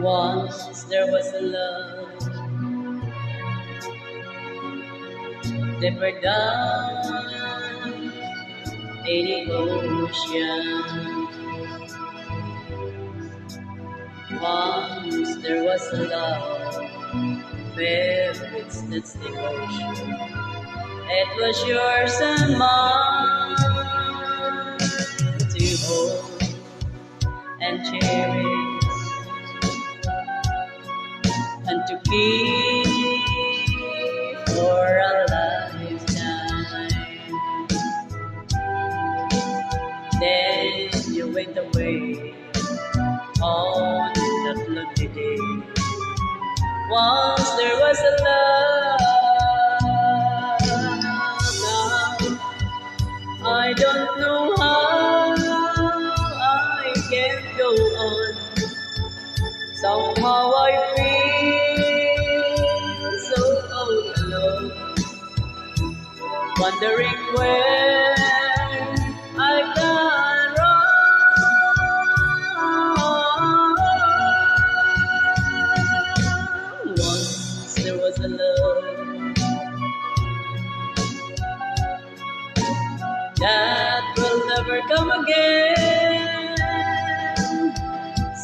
Once there was a love deeper down in the ocean. Once there was a love filled with its devotion. It was yours and mine to hold and cherish and to keep for a lifetime. Then you went away on that lovely day. Once there was a love. Now I don't know how I can go on. Somehow I feel so all alone, wondering where I've gone wrong. Once there was a love that will never come again.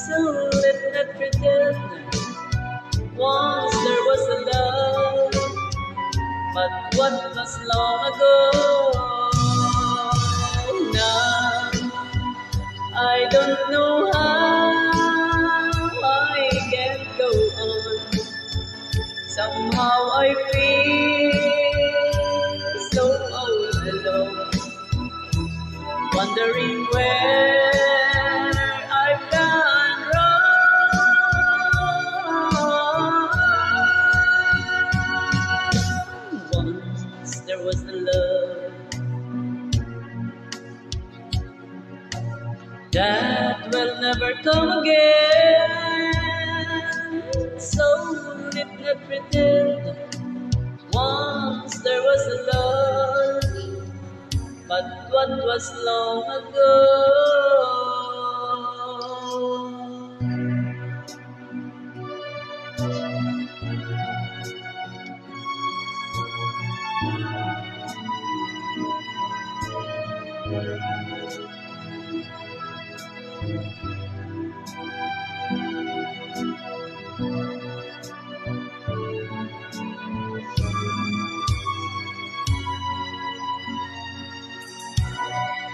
So let's not pretend. Once there was a love, but what was long ago. Now I don't know how I can go on. Somehow I feel so all alone, wondering where I've gone wrong. Once there was a love that will never come again. So let not pretend. Once there was a love, but what was long ago.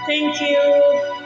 Thank you.